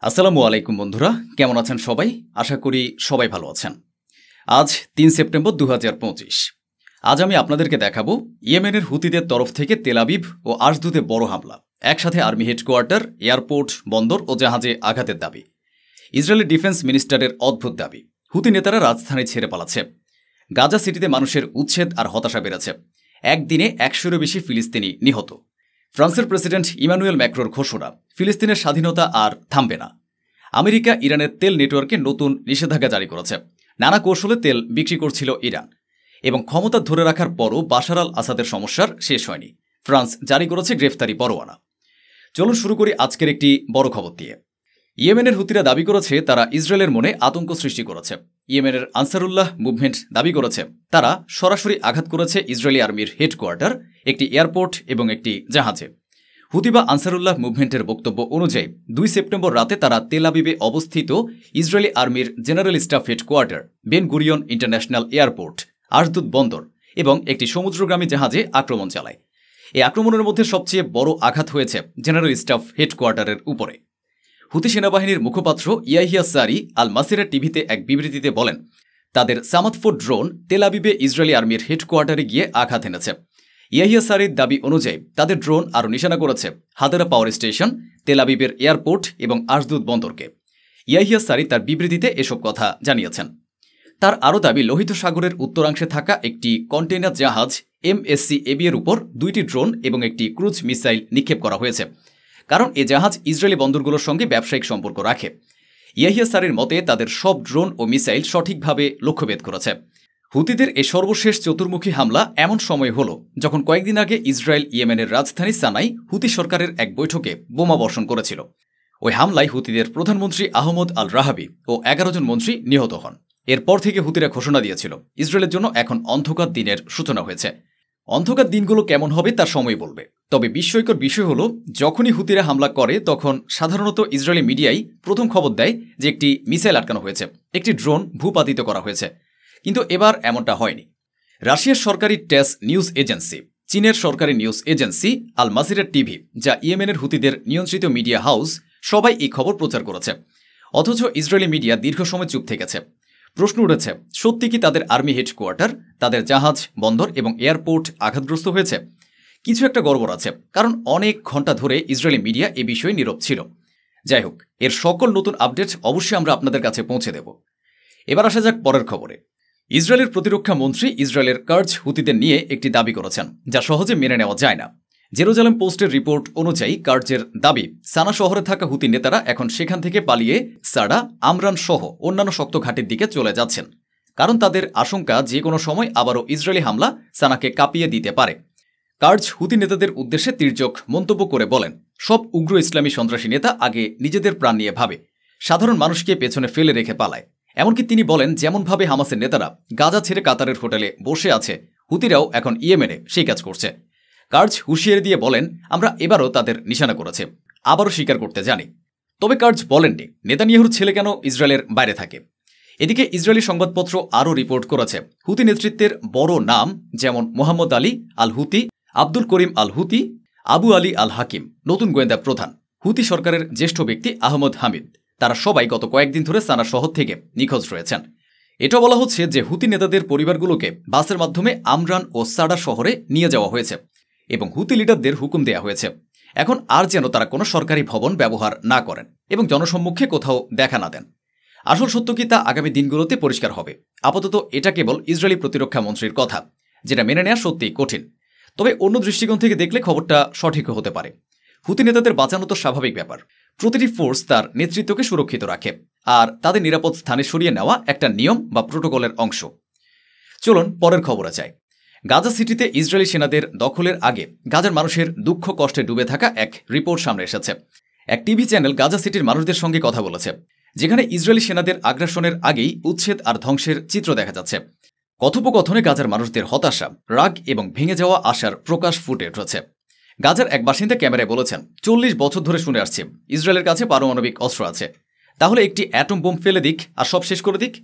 আসসালামু আলাইকুম বন্ধুরা, কেমন আছেন সবাই? আশা করি সবাই ভালো আছেন। আজ ৩ সেপ্টেম্বর ২০২৫। আজ আমি আপনাদেরকে দেখাবো ইয়েমেনের হুতিদের তরফ থেকে তেল আবিব ও আশদুদে বড় হামলা, একসাথে আর্মি হেডকোয়ার্টার, এয়ারপোর্ট, বন্দর ও জাহাজে আঘাতের দাবি, ইসরায়েলি ডিফেন্স মিনিস্টারের অদ্ভুত দাবি, হুতি নেতারা রাজধানী ছেড়ে পালাচ্ছে, গাজা সিটিতে মানুষের উচ্ছেদ আর হতাশা বেড়েছে, একদিনে ১০০-এরও বেশি ফিলিস্তিনি নিহত, ফ্রান্সের প্রেসিডেন্ট ইমানুয়েল ম্যাক্রোর ঘোষণা ফিলিস্তিনের স্বাধীনতা আর থামবে না, আমেরিকা ইরানের তেল নেটওয়ার্কে নতুন নিষেধাজ্ঞা জারি করেছে, নানা কৌশলে তেল বিক্রি করছিল ইরান, এবং ক্ষমতা ধরে রাখার পরও বাশার আল আসাদের সমস্যার শেষ হয়নি, ফ্রান্স জারি করেছে গ্রেফতারি পরোয়ানা। চলুন শুরু করি আজকের একটি বড় খবর দিয়ে। ইয়েমেনের হুতিরা দাবি করেছে তারা ইসরায়েলের মনে আতঙ্ক সৃষ্টি করেছে। ইয়েমেনের আনসারুল্লাহ মুভমেন্ট দাবি করেছে তারা সরাসরি আঘাত করেছে ইসরায়েলি আর্মির হেডকোয়ার্টার, একটি এয়ারপোর্ট এবং একটি জাহাজে। হুতি বা আনসারুল্লাহ মুভমেন্টের বক্তব্য অনুযায়ী ২ সেপ্টেম্বর রাতে তারা তেল আবিবে অবস্থিত ইসরায়েলি আর্মির general staff headquarter, Ben Gurion international airport, Ashdod বন্দর এবং একটি সমুদ্রগামী জাহাজে আক্রমণ চালায়। এই আক্রমণের মধ্যে সবচেয়ে বড় আঘাত হয়েছে জেনারেল স্টাফ হেডকোয়ার্টারের উপরে। হুতি সেনাবাহিনীর মুখপাত্র ইয়াহিয়া সারি আল মাসিরা টিভিতে এক বিবৃতিতে বলেন, তাদের সামাদফোর ড্রোন তেল আবিবে ইসরায়েলি আর্মির হেডকোয়ার্টারে গিয়ে আঘাত এনেছে। ইয়াহিয়া সারির দাবি অনুযায়ী তাদের ড্রোন আরও নিশানা করেছে হাদারা পাওয়ার স্টেশন, তেল আবিবের এয়ারপোর্ট এবং আশদুদ বন্দরকে। ইয়াহিয়া সারি তার বিবৃতিতে এসব কথা জানিয়েছেন। তার আরও দাবি, লোহিত সাগরের উত্তরাংশে থাকা একটি কন্টেইনার জাহাজ MSC এবিএর উপর ২টি ড্রোন এবং একটি ক্রুজ মিসাইল নিক্ষেপ করা হয়েছে, কারণ এ জাহাজ ইসরায়েলি বন্দরগুলোর সঙ্গে ব্যবসায়িক সম্পর্ক রাখে। ইয়াহিয়া সারির মতে তাদের সব ড্রোন ও মিসাইল সঠিকভাবে লক্ষ্যভেদ করেছে। হুতিদের এ সর্বশেষ চতুর্মুখী হামলা এমন সময় হল যখন কয়েকদিন আগে ইসরায়েল ইয়েমেনের রাজধানী সানাই হুতি সরকারের এক বৈঠকে বোমা বর্ষণ করেছিল। ওই হামলায় হুতিদের প্রধানমন্ত্রী আহমদ আল রাহাবি ও ১১ জন মন্ত্রী নিহত হন। এরপর থেকে হুতিরা ঘোষণা দিয়েছিল ইসরায়েলের জন্য এখন অন্ধকার দিনের সূচনা হয়েছে। অন্ধকার দিনগুলো কেমন হবে তার সময় বলবে। তবে বিস্ময়কর বিষয় হল, যখনই হুতিরা হামলা করে তখন সাধারণত ইসরায়েলি মিডিয়াই প্রথম খবর দেয় যে একটি মিসাইল আটকানো হয়েছে, একটি ড্রোন ভূপাতিত করা হয়েছে। কিন্তু এবার এমনটা হয়নি। রাশিয়ার সরকারি টেস নিউজ এজেন্সি, চীনের সরকারি নিউজ এজেন্সি আল মাসিরা টিভি, যা ইয়েমেনের হুতিদের নিয়ন্ত্রিত মিডিয়া হাউস, সবাই এই খবর প্রচার করেছে। অথচ ইসরায়েলি মিডিয়া দীর্ঘ সময় চুপ থেকেছে। প্রশ্ন উঠেছে, সত্যি কি তাদের আর্মি হেডকোয়ার্টার, তাদের জাহাজ, বন্দর এবং এয়ারপোর্ট আঘাতগ্রস্ত হয়েছে? কিছু একটা গড়বড় আছে, কারণ অনেক ঘন্টা ধরে ইসরায়েলি মিডিয়া এ বিষয়ে নীরব ছিল। যাই হোক, এর সকল নতুন আপডেট অবশ্যই আমরা আপনাদের কাছে পৌঁছে দেব। এবার আসা যাক পরের খবরে। ইসরায়েলের প্রতিরক্ষা মন্ত্রী ইসরায়েলের কার্জ হুতিদের নিয়ে একটি দাবি করেছেন, যা সহজে মেনে নেওয়া যায় না। জেরুজালেম পোস্টের রিপোর্ট অনুযায়ী কার্জের দাবি, সানা শহরে থাকা হুতি নেতারা এখন সেখান থেকে পালিয়ে সাডা, আমরান সহ অন্যান্য শক্ত ঘাটির দিকে চলে যাচ্ছেন, কারণ তাদের আশঙ্কা যে কোনো সময় আবারও ইসরায়েলি হামলা সানাকে কাঁপিয়ে দিতে পারে। কার্জ হুতি নেতাদের উদ্দেশ্যে তির্যক মন্তব্য করে বলেন, সব উগ্র ইসলামী সন্ত্রাসী নেতা আগে নিজেদের প্রাণ নিয়ে ভাবে, সাধারণ মানুষকে পেছনে ফেলে রেখে পালায়। এমনকি তিনি বলেন, যেমনভাবে হামাসের নেতারা গাজা ছেড়ে কাতারের হোটেলে বসে আছে, হুতিরাও এখন ইয়েমেনে সেই কাজ করছে। কার্জ হুঁশিয়ারি দিয়ে বলেন, আমরা এবারও তাদের নিশানা করেছে, আবারও স্বীকার করতে জানি। তবে কার্জ বলেননি নেতানিয়াহুর ছেলে কেন ইসরায়েলের বাইরে থাকে। এদিকে ইসরায়েলি সংবাদপত্র আরও রিপোর্ট করেছে, হুতি নেতৃত্বের বড় নাম যেমন মোহাম্মদ আলী আল হুতি, আব্দুল করিম আল হুতি, আবু আলী আল হাকিম, নতুন গোয়েন্দা প্রধান, হুতি সরকারের জ্যেষ্ঠ ব্যক্তি আহমদ হামিদ, তারা সবাই গত কয়েকদিন ধরে সানা শহর থেকে নিখোঁজ রয়েছেন। এটা বলা হচ্ছে যে হুতি নেতাদের পরিবারগুলোকে বাসের মাধ্যমে আমরান ও সাডা শহরে নিয়ে যাওয়া হয়েছে এবং হুতি লিডারদের হুকুম দেওয়া হয়েছে এখন আর যেন তারা কোনো সরকারি ভবন ব্যবহার না করেন এবং জনসম্মুখে কোথাও দেখা না দেন। আসল সত্য কি তা আগামী দিনগুলোতে পরিষ্কার হবে। আপাতত এটা কেবল ইসরায়েলি প্রতিরক্ষা মন্ত্রীর কথা, যেটা মেনে নেওয়া সত্যিই কঠিন। তবে অন্য দৃষ্টিকোণ থেকে দেখলে খবরটা সঠিকও হতে পারে। হুতি নেতাদের বাঁচানো তো স্বাভাবিক ব্যাপার। প্রতিটি ফোর্স তার নেতৃত্বকে সুরক্ষিত রাখে, আর তাদের নিরাপদ স্থানে সরিয়ে নেওয়া একটা নিয়ম বা প্রোটোকলের অংশ। চলুন পরের খবরে যাই। গাজা সিটিতে ইসরায়েলি সেনাদের দখলের আগে গাজার মানুষের দুঃখ কষ্টে ডুবে থাকা এক রিপোর্ট সামনে এসেছে। এক টিভি চ্যানেল গাজা সিটির মানুষদের সঙ্গে কথা বলেছে, যেখানে ইসরায়েলি সেনাদের আগ্রাসনের আগেই উচ্ছেদ আর ধ্বংসের চিত্র দেখা যাচ্ছে। কথোপকথনে গাজার মানুষদের হতাশা, রাগ এবং ভেঙে যাওয়া আশার প্রকাশ ফুটে উঠেছে। গাজার এক বাসিন্দা ক্যামেরায় বলেছেন, ৪০ বছর ধরে শুনে আসছি ইসরায়েলের কাছে পারমাণবিক অস্ত্র আছে, তাহলে একটি অ্যাটম বোম ফেলে দিক আর সব শেষ করে দিক।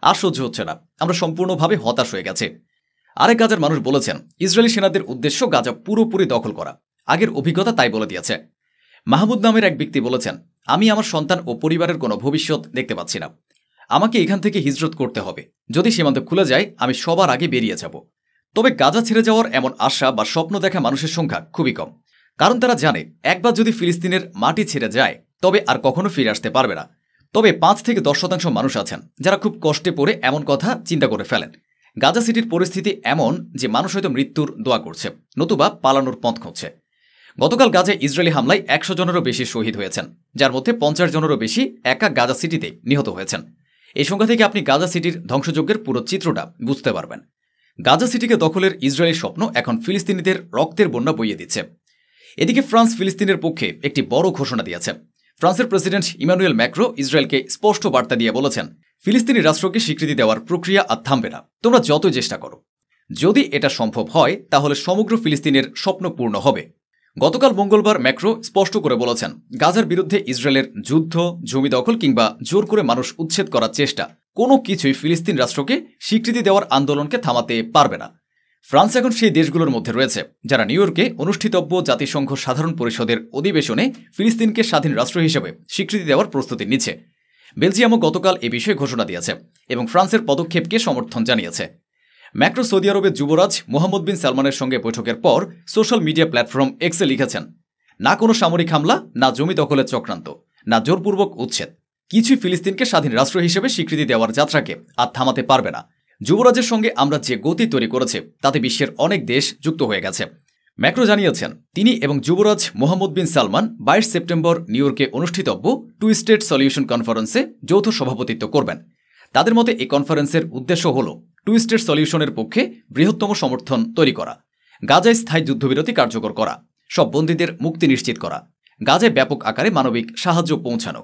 আর সহ্য হচ্ছে না, আমরা সম্পূর্ণভাবে হতাশ হয়ে গেছে। আরেক গাজার মানুষ বলেছেন, ইসরায়েলি সেনাদের উদ্দেশ্য গাজা পুরোপুরি দখল করা, আগের অভিজ্ঞতা তাই বলে দিয়েছে। মাহমুদ নামের এক ব্যক্তি বলেছেন, আমি আমার সন্তান ও পরিবারের কোনো ভবিষ্যৎ দেখতে পাচ্ছি না। আমাকে এখান থেকে হিজরত করতে হবে। যদি সীমান্ত খুলে যায় আমি সবার আগে বেরিয়ে যাব। তবে গাজা ছেড়ে যাওয়ার এমন আশা বা স্বপ্ন দেখা মানুষের সংখ্যা খুবই কম। কারণ তারা জানে একবার যদি ফিলিস্তিনের মাটি ছেড়ে যায় তবে আর কখনো ফিরে আসতে পারবে না। তবে 5 থেকে 10% মানুষ আছেন যারা খুব কষ্টে পড়ে এমন কথা চিন্তা করে ফেলেন। গাজা সিটির পরিস্থিতি এমন যে মানুষ হয়তো মৃত্যুর দোয়া করছে, নতুবা পালানোর পথ খুঁজছে। গতকাল গাজায় ইসরায়েলি হামলায় 100 জনেরও বেশি শহীদ হয়েছেন, যার মধ্যে 50 জনেরও বেশি একা গাজা সিটিতে নিহত হয়েছেন। এই সংখ্যা থেকে আপনি গাজা সিটির ধ্বংসযজ্ঞের পুরো চিত্রটা বুঝতে পারবেন। গাজা সিটিকে দখলের ইসরায়েলি স্বপ্ন এখন ফিলিস্তিনিদের রক্তের বন্যা বইয়ে দিচ্ছে। এদিকে ফ্রান্স ফিলিস্তিনের পক্ষে একটি বড় ঘোষণা দিয়েছে। ফ্রান্সের প্রেসিডেন্ট ইমানুয়েল ম্যাক্রো ইসরায়েলকে স্পষ্ট বার্তা দিয়ে বলেছেন, ফিলিস্তিনি রাষ্ট্রকে স্বীকৃতি দেওয়ার প্রক্রিয়া আর থামবে না, তোমরা যতই চেষ্টা করো। যদি এটা সম্ভব হয় তাহলে সমগ্র ফিলিস্তিনের স্বপ্ন পূর্ণ হবে। গতকাল মঙ্গলবার ম্যাক্রো স্পষ্ট করে বলেছেন, গাজার বিরুদ্ধে ইসরায়েলের যুদ্ধ, জমি দখল কিংবা জোর করে মানুষ উচ্ছেদ করার চেষ্টা কোনো কিছুই ফিলিস্তিন রাষ্ট্রকে স্বীকৃতি দেওয়ার আন্দোলনকে থামাতে পারবে না। ফ্রান্স এখন সেই দেশগুলোর মধ্যে রয়েছে যারা নিউ ইয়র্কে অনুষ্ঠিতব্য জাতিসংঘ সাধারণ পরিষদের অধিবেশনে ফিলিস্তিনকে স্বাধীন রাষ্ট্র হিসেবে স্বীকৃতি দেওয়ার প্রস্তুতি নিচ্ছে। বেলজিয়ামও গতকাল এ বিষয়ে ঘোষণা দিয়েছে এবং ফ্রান্সের পদক্ষেপকে সমর্থন জানিয়েছে। ম্যাক্রো সৌদি আরবের যুবরাজ মোহাম্মদ বিন সালমানের সঙ্গে বৈঠকের পর সোশ্যাল মিডিয়া প্ল্যাটফর্ম এক্সে লিখেছেন, না কোনো সামরিক হামলা, না জমি দখলের চক্রান্ত, না জোরপূর্বক উচ্ছেদ, কিছুই ফিলিস্তিনকে স্বাধীন রাষ্ট্র হিসেবে স্বীকৃতি দেওয়ার যাত্রাকে আর থামাতে পারবে না। যুবরাজের সঙ্গে আমরা যে গতি তৈরি করেছে তাতে বিশ্বের অনেক দেশ যুক্ত হয়ে গেছে। ম্যাক্রো জানিয়েছেন তিনি এবং যুবরাজ মোহাম্মদ বিন সালমান 22 সেপ্টেম্বর নিউ ইয়র্কে অনুষ্ঠিতব্য 2 স্টেট সলিউশন কনফারেন্সে যৌথ সভাপতিত্ব করবেন। তাদের মতে এই কনফারেন্সের উদ্দেশ্য হল 2 স্টেট সলিউশনের পক্ষে বৃহত্তম সমর্থন তৈরি করা, গাজায় স্থায়ী যুদ্ধবিরতি কার্যকর করা, সব বন্দীদের মুক্তি নিশ্চিত করা, গাজায় ব্যাপক আকারে মানবিক সাহায্য পৌঁছানো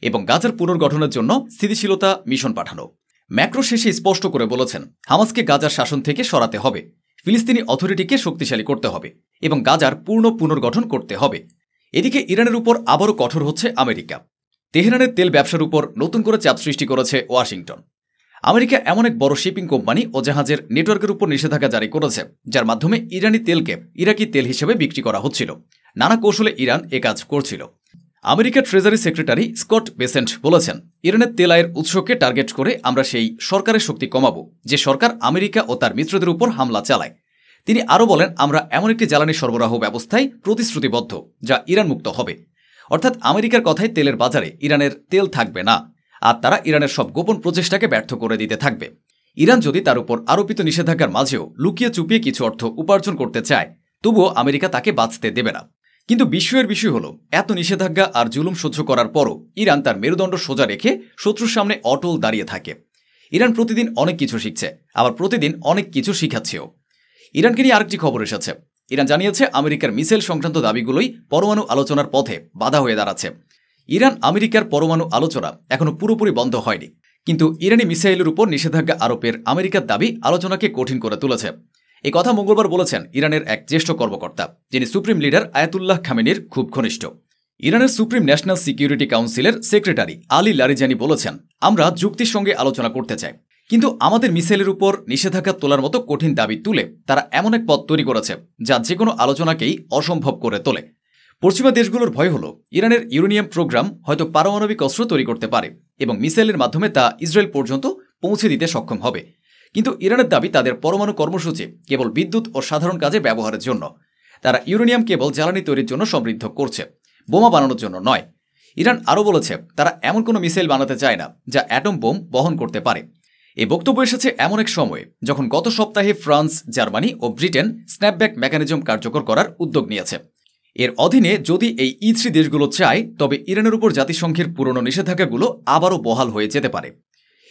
এবং গাজার পুনর্গঠনের জন্য স্থিতিশীলতা মিশন পাঠানো। ম্যাক্রো শেষে স্পষ্ট করে বলেছেন, হামাসকে গাজার শাসন থেকে সরাতে হবে, ফিলিস্তিনি অথরিটিকে শক্তিশালী করতে হবে এবং গাজার পূর্ণ পুনর্গঠন করতে হবে। এদিকে ইরানের উপর আবারও কঠোর হচ্ছে আমেরিকা। তেহরানের তেল ব্যবসার উপর নতুন করে চাপ সৃষ্টি করেছে ওয়াশিংটন। আমেরিকা এমন এক বড় শিপিং কোম্পানি ও জাহাজের নেটওয়ার্কের উপর নিষেধাজ্ঞা জারি করেছে যার মাধ্যমে ইরানি তেলকে ইরাকি তেল হিসেবে বিক্রি করা হচ্ছিল। নানা কৌশলে ইরান এ কাজ করছিল। আমেরিকার ট্রেজারি সেক্রেটারি স্কট বেসেন্ট বলেছেন, ইরানের তেল আয়ের উৎসকে টার্গেট করে আমরা সেই সরকারের শক্তি কমাবো যে সরকার আমেরিকা ও তার মিত্রদের উপর হামলা চালায়। তিনি আরও বলেন, আমরা এমন একটি জ্বালানি সরবরাহ ব্যবস্থায় প্রতিশ্রুতিবদ্ধ যা ইরান মুক্ত হবে। অর্থাৎ আমেরিকার কথায় তেলের বাজারে ইরানের তেল থাকবে না, আর তারা ইরানের সব গোপন প্রচেষ্টাকে ব্যর্থ করে দিতে থাকবে। ইরান যদি তার উপর আরোপিত নিষেধাজ্ঞার মাঝেও লুকিয়ে চুপিয়ে কিছু অর্থ উপার্জন করতে চায়, তবুও আমেরিকা তাকে বাঁচতে দেবে না। কিন্তু বিস্ময়ের বিষয় হল, এত নিষেধাজ্ঞা আর জুলুম সহ্য করার পরও ইরান তার মেরুদণ্ড সোজা রেখে শত্রুর সামনে অটল দাঁড়িয়ে থাকে। ইরান প্রতিদিন অনেক কিছু শিখছে, আবার প্রতিদিন অনেক কিছু শিখাচ্ছেও। ইরানকে নিয়ে আরেকটি খবর এসেছে। ইরান জানিয়েছে আমেরিকার মিসাইল সংক্রান্ত দাবিগুলোই পরমাণু আলোচনার পথে বাধা হয়ে দাঁড়াচ্ছে। ইরান আমেরিকার পরমাণু আলোচনা এখনো পুরোপুরি বন্ধ হয়নি, কিন্তু ইরানি মিসাইলের উপর নিষেধাজ্ঞা আরোপের আমেরিকার দাবি আলোচনাকে কঠিন করে তুলেছে। এই কথা মঙ্গলবার বলেছেন ইরানের এক জ্যেষ্ঠ কর্মকর্তা, যিনি সুপ্রিম লিডার আয়াতুল্লাহ খামেনির খুব ঘনিষ্ঠ। ইরানের সুপ্রিম ন্যাশনাল সিকিউরিটি কাউন্সিলের সেক্রেটারি আলী লারিজানি বলেছেন, আমরা যুক্তির সঙ্গে আলোচনা করতে চাই, কিন্তু আমাদের মিসাইলের উপর নিষেধাজ্ঞা তোলার মতো কঠিন দাবি তুলে তারা এমন এক পথ তৈরি করেছে যা যে কোনো আলোচনাকেই অসম্ভব করে তোলে। পশ্চিমা দেশগুলোর ভয় হল ইরানের ইউরেনিয়াম প্রোগ্রাম হয়তো পারমাণবিক অস্ত্র তৈরি করতে পারে এবং মিসাইলের মাধ্যমে তা ইসরায়েল পর্যন্ত পৌঁছে দিতে সক্ষম হবে। কিন্তু ইরানের দাবি তাদের পরমাণু কর্মসূচি কেবল বিদ্যুৎ ও সাধারণ কাজে ব্যবহারের জন্য। তারা ইউরেনিয়াম কেবল জ্বালানি তৈরির জন্য সমৃদ্ধ করছে, বোমা বানানোর জন্য নয়। ইরান আরও বলেছে তারা এমন কোনো মিসাইল বানাতে চায় না যা অ্যাটম বোম বহন করতে পারে। এই বক্তব্য এসেছে এমন এক সময়ে যখন গত সপ্তাহে ফ্রান্স, জার্মানি ও ব্রিটেন স্ন্যাপব্যাক মেকানিজম কার্যকর করার উদ্যোগ নিয়েছে। এর অধীনে যদি এই E3 দেশগুলো চায় তবে ইরানের উপর জাতিসংঘের পুরনো নিষেধাজ্ঞাগুলো আবারও বহাল হয়ে যেতে পারে।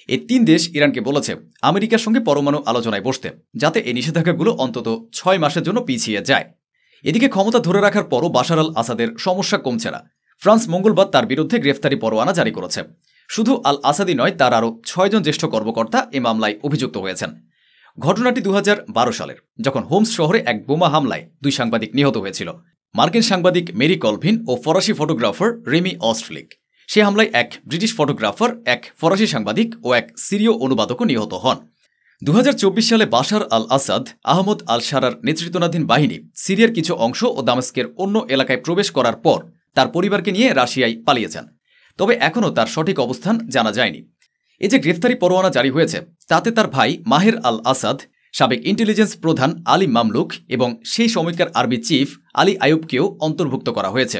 এই 3 দেশ ইরানকে বলেছে আমেরিকার সঙ্গে পরমাণু আলোচনায় বসতে, যাতে এই নিষেধাজ্ঞাগুলো অন্তত 6 মাসের জন্য পিছিয়ে যায়। এদিকে ক্ষমতা ধরে রাখার পরও বাশার আল আসাদের সমস্যা কমছে না। ফ্রান্স মঙ্গলবার তার বিরুদ্ধে গ্রেফতারি পরোয়ানা জারি করেছে। শুধু আল আসাদি নয়, তার আরও 6 জন জ্যেষ্ঠ কর্মকর্তা এ মামলায় অভিযুক্ত হয়েছেন। ঘটনাটি 2012 সালের, যখন হোমস শহরে এক বোমা হামলায় 2 সাংবাদিক নিহত হয়েছিল। মার্কিন সাংবাদিক মেরি কলভিন ও ফরাসি ফটোগ্রাফার রেমি অস্ট্রলিক। সে হামলায় এক ব্রিটিশ ফটোগ্রাফার, এক ফরাসি সাংবাদিক ও এক সিরীয় অনুবাদকও নিহত হন। 2024 সালে বাশার আল আসাদ আহমদ আল শারার নেতৃত্বাধীন বাহিনী সিরিয়ার কিছু অংশ ও দামেস্কের অন্য এলাকায় প্রবেশ করার পর তার পরিবারকে নিয়ে রাশিয়ায় পালিয়েছেন। তবে এখনও তার সঠিক অবস্থান জানা যায়নি। এই যে গ্রেফতারি পরোয়ানা জারি হয়েছে তাতে তার ভাই মাহের আল আসাদ, সাবেক ইন্টেলিজেন্স প্রধান আলী মামলুক এবং সেই সময়কার আর্মি চিফ আলী আইয়ুবকেও অন্তর্ভুক্ত করা হয়েছে।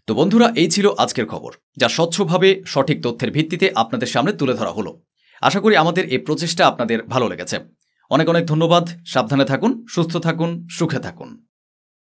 তো বন্ধুরা, এই ছিল আজকের খবর, যা স্বচ্ছভাবে সঠিক তথ্যের ভিত্তিতে আপনাদের সামনে তুলে ধরা হলো। আশা করি আমাদের এই প্রচেষ্টা আপনাদের ভালো লেগেছে। অনেক অনেক ধন্যবাদ। সাবধানে থাকুন, সুস্থ থাকুন, সুখে থাকুন।